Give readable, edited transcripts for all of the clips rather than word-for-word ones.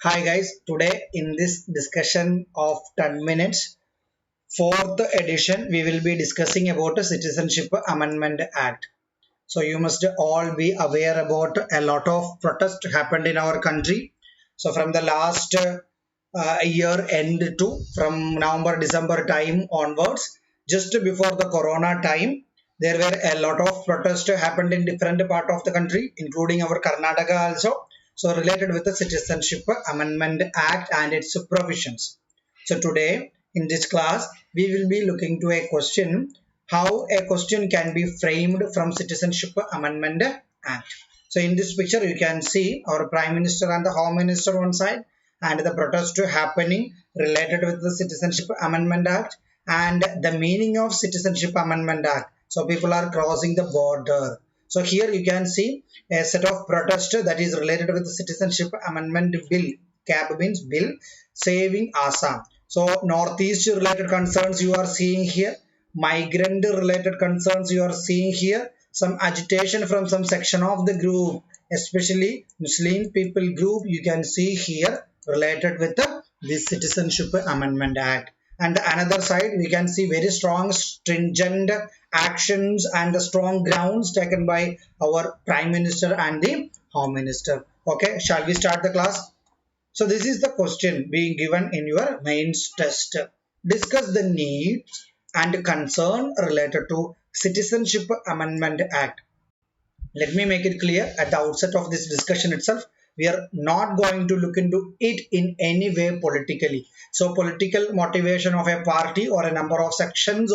Hi guys, today in this discussion of 10 minutes, fourth edition, we will be discussing about the Citizenship Amendment Act. So you must all be aware about a lot of protest happened in our country. So from the last year end to from November, December time onwards, just before the Corona time, there were a lot of protest happened in different part of the country, including our Karnataka also. So related with the Citizenship Amendment Act and its provisions. So today in this class, we will be looking to a question how a question can be framed from Citizenship Amendment Act. So in this picture, you can see our Prime Minister and the Home Minister one side and the protest happening related with the Citizenship Amendment Act and the meaning of Citizenship Amendment Act. So people are crossing the border. So here you can see a set of protest that is related with the Citizenship Amendment Bill. CAB means Bill Saving Assam. So Northeast related concerns you are seeing here, migrant related concerns you are seeing here, some agitation from some section of the group, especially Muslim people group you can see here related with this Citizenship Amendment Act. And another side we can see very strong stringent actions and the strong grounds taken by our Prime Minister and the Home Minister. Okay, shall we start the class? So this is the question being given in your mains test. Discuss the needs and concern related to Citizenship Amendment Act. Let me make it clear at the outset of this discussion itself, we are not going to look into it in any way politically. So political motivation of a party or a number of sections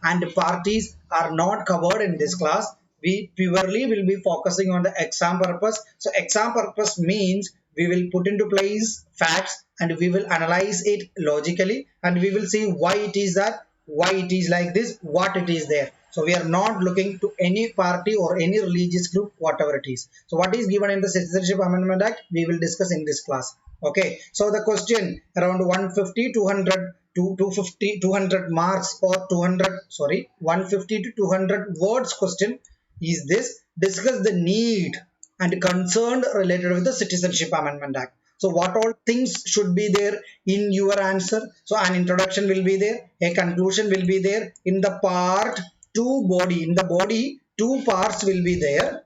and parties are not covered in this class. We purely will be focusing on the exam purpose. So exam purpose means we will put into place facts and we will analyze it logically and we will see why it is that, why it is like this, what it is there. So we are not looking to any party or any religious group, whatever it is. So what is given in the Citizenship Amendment Act, we will discuss in this class. Okay. So the question around 150, 200 to 250, 200 marks or 150 to 200 words question is this. Discuss the need and concern related with the Citizenship Amendment Act. So what all things should be there in your answer? So an introduction will be there, a conclusion will be there. In the part 2 body, in the body 2 parts will be there.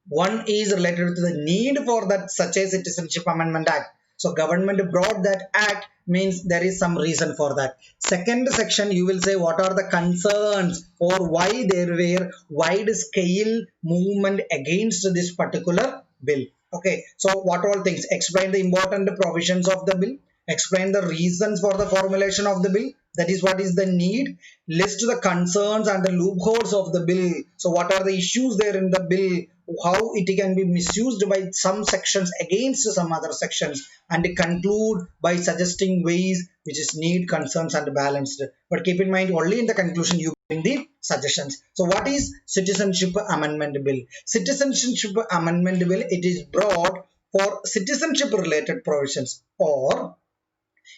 One is related to the need for that such a Citizenship Amendment Act. So government brought that act means there is some reason for that. Second section you will say what are the concerns or why there were wide scale movement against this particular bill. Okay, so what all things, explain the important provisions of the bill, explain the reasons for the formulation of the bill, that is what is the need, list the concerns and the loopholes of the bill. So what are the issues there in the bill, how it can be misused by some sections against some other sections, and conclude by suggesting ways which is need, concerns and balanced. But keep in mind only in the conclusion you bring the suggestions. So what is Citizenship Amendment Bill? Citizenship Amendment Bill, it is brought for citizenship related provisions, or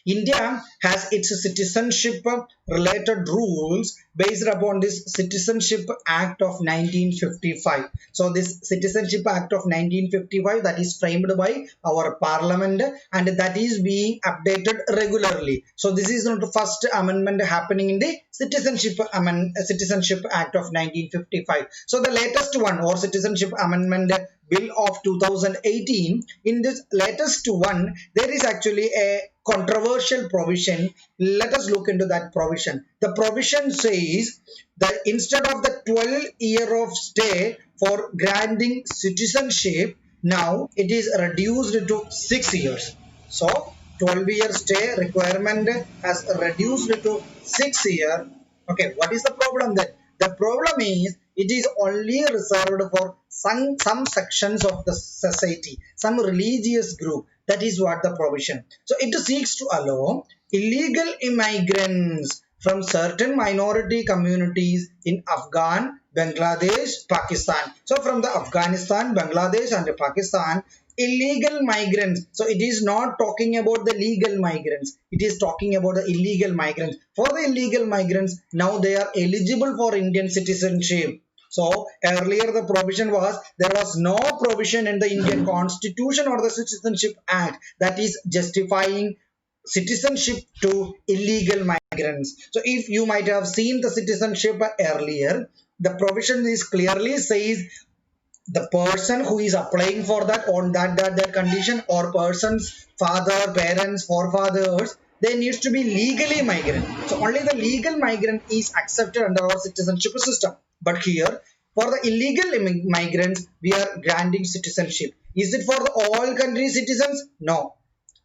India has its citizenship related rules based upon this Citizenship Act of 1955. So this Citizenship Act of 1955 that is framed by our parliament and that is being updated regularly. So this is not the first amendment happening in the Citizenship Act of 1955. So the latest one or Citizenship Amendment Bill of 2018, in this latest one there is actually a controversial provision. Let us look into that provision. The provision says that instead of the 12-year of stay for granting citizenship, now it is reduced to 6 years. So 12-year stay requirement has reduced to 6 years. Okay, what is the problem then? The problem is it is only reserved for some sections of the society, some religious group. That is what the provision. So it seeks to allow illegal immigrants from certain minority communities in Afghan, Bangladesh, Pakistan. So from the Afghanistan, Bangladesh and Pakistan, illegal migrants. So it is not talking about the legal migrants. It is talking about the illegal migrants. For the illegal migrants, now they are eligible for Indian citizenship. So earlier the provision was, there was no provision in the Indian Constitution or the Citizenship Act that is justifying citizenship to illegal migrants. So if you might have seen the citizenship earlier, the provision is clearly says the person who is applying for that on that condition, or person's father, parents, forefathers, they needs to be legally migrant. So only the legal migrant is accepted under our citizenship system. But here, for the illegal migrants, we are granting citizenship. Is it for the all country citizens? No.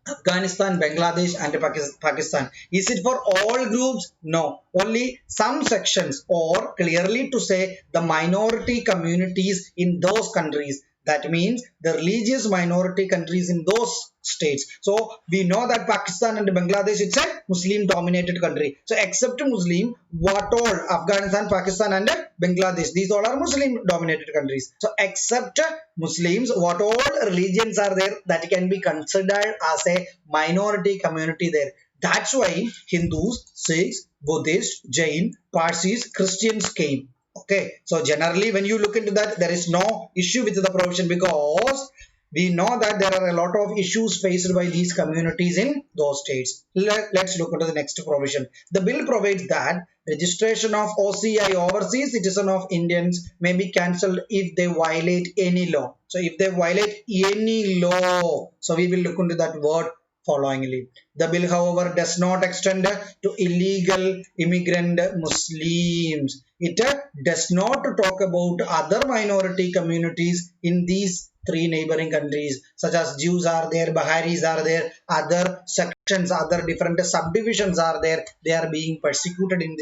Afghanistan, Bangladesh, and Pakistan. Is it for all groups? No. Only some sections, or clearly to say the minority communities in those countries. That means the religious minority countries in those states. So we know that Pakistan and Bangladesh, it's a Muslim dominated country. So except Muslim, what all Afghanistan, Pakistan and Bangladesh, these all are Muslim dominated countries. So except Muslims, what all religions are there that can be considered as a minority community there. That's why Hindus, Sikhs, Buddhists, Jain, Parsis, Christians came. Okay, so generally when you look into that, there is no issue with the provision, because we know that there are a lot of issues faced by these communities in those states. Let's look into the next provision. The bill provides that registration of OCI, overseas citizen of Indians, may be cancelled if they violate any law. So if they violate any law, so we will look into that word followingly. The bill, however, does not extend to illegal immigrant Muslims. It does not talk about other minority communities in these three neighboring countries, such as Jews are there, Bahais are there, other sections, other different subdivisions are there. They are being persecuted in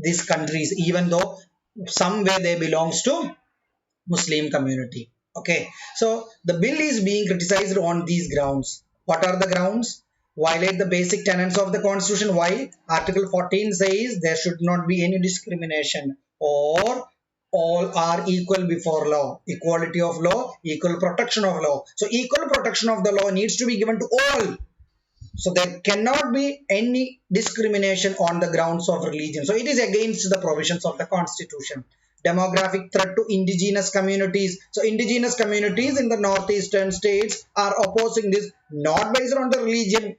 these countries, even though somewhere they belongs to Muslim community. Okay, so the bill is being criticized on these grounds. What are the grounds? Violate the basic tenets of the constitution. Why? Article 14 says there should not be any discrimination, or all are equal before law. Equality of law, equal protection of law. So equal protection of the law needs to be given to all. So there cannot be any discrimination on the grounds of religion. So it is against the provisions of the constitution. Demographic threat to indigenous communities. So indigenous communities in the northeastern states are opposing this, not based on the religion,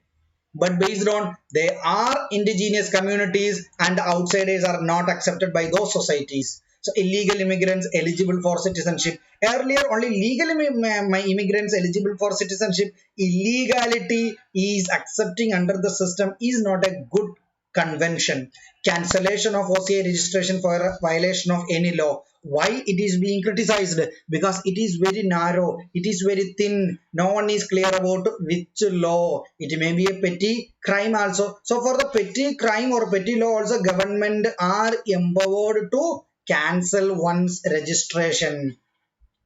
but based on they are indigenous communities and outsiders are not accepted by those societies. So illegal immigrants eligible for citizenship. Earlier only legal immigrants eligible for citizenship. Illegality is accepting under the system is not a good convention. Cancellation of OCA registration for a violation of any law. Why it is being criticized? Because it is very narrow, it is very thin, no one is clear about which law. It may be a petty crime also. So for the petty crime or petty law also, government are empowered to cancel one's registration.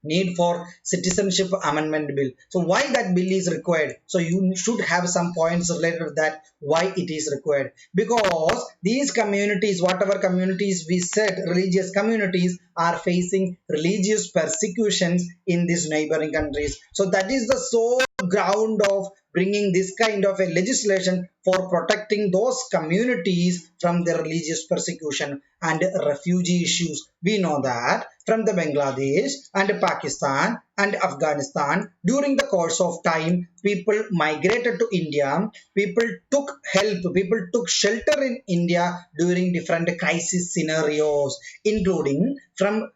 Need for citizenship amendment bill. So why that bill is required? So you should have some points related to that, why it is required. Because these communities, whatever communities we said, religious communities, are facing religious persecutions in these neighboring countries. So that is the sole ground of bringing this kind of a legislation for protecting those communities from the religious persecution and refugee issues. We know that from the Bangladesh and Pakistan and Afghanistan, during the course of time, people migrated to India, people took help, people took shelter in India during different crisis scenarios, including from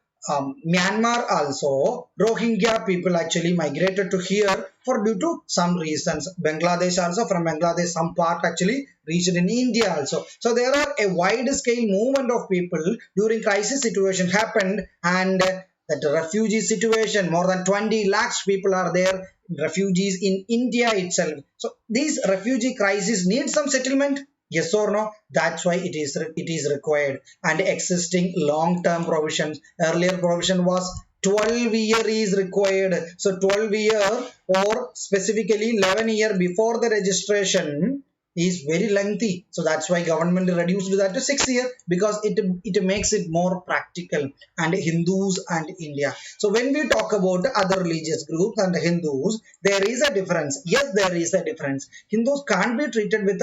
Myanmar also. Rohingya people actually migrated to here for due to some reasons. Bangladesh also, from Bangladesh some part actually reached in India also. So there are a wide scale movement of people during crisis situation happened, and that refugee situation, more than 20 lakhs people are there, refugees in India itself. So these refugee crisis need some settlement. Yes or no? That's why it is required. And existing long-term provisions. Earlier provision was 12-year is required. So 12-year or specifically 11-year before the registration is very lengthy. So that's why government reduced that to 6 years, because it makes it more practical. And Hindus and India. So when we talk about other religious groups and Hindus, there is a difference. Yes, there is a difference. Hindus can't be treated with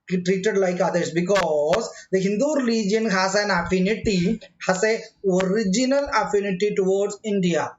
treated like others, because the Hindu religion has an affinity, has a original affinity towards India,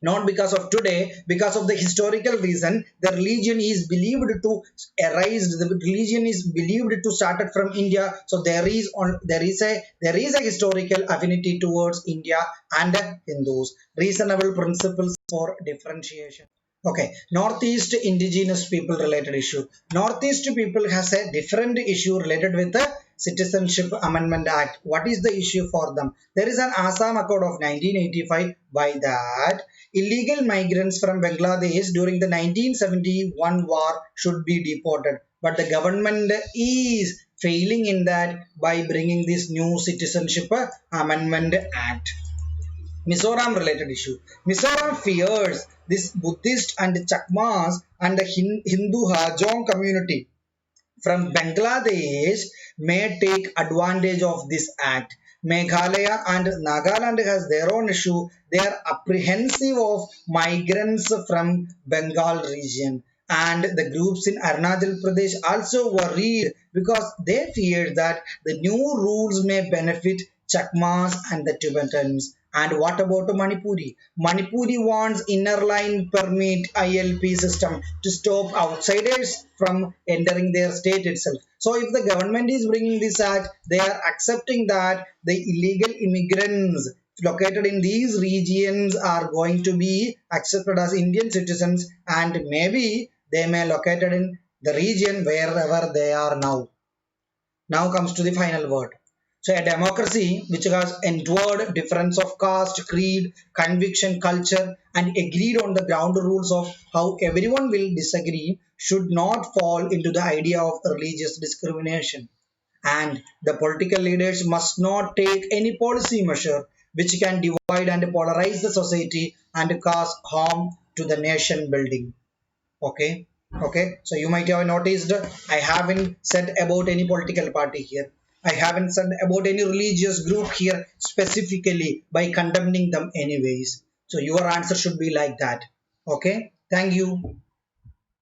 not because of today, because of the historical reason. The religion is believed to arise, the religion is believed to started from India. So there is a historical affinity towards India and Hindus. Reasonable principles for differentiation. Okay, Northeast indigenous people related issue. Northeast people has a different issue related with the Citizenship Amendment Act. What is the issue for them? There is an Assam Accord of 1985. By that, illegal migrants from Bangladesh during the 1971 war should be deported. But the government is failing in that by bringing this new Citizenship Amendment Act. Mizoram related issue. Mizoram fears this Buddhist and Chakmas and the Hindu Hajong community from Bangladesh may take advantage of this act. Meghalaya and Nagaland has their own issue. They are apprehensive of migrants from Bengal region. And the groups in Arunachal Pradesh also worried because they feared that the new rules may benefit Chakmas and the Tibetans. And what about Manipuri? Manipuri wants inner line permit ILP system to stop outsiders from entering their state itself. So if the government is bringing this act, they are accepting that the illegal immigrants located in these regions are going to be accepted as Indian citizens, and maybe they may located in the region wherever they are now. Now comes to the final word. So a democracy which has endured difference of caste, creed, conviction, culture, and agreed on the ground rules of how everyone will disagree should not fall into the idea of religious discrimination. And the political leaders must not take any policy measure which can divide and polarize the society and cause harm to the nation building. Okay. Okay, so you might have noticed I haven't said about any political party here. I haven't said about any religious group here specifically by condemning them anyways. So your answer should be like that. Okay, thank you.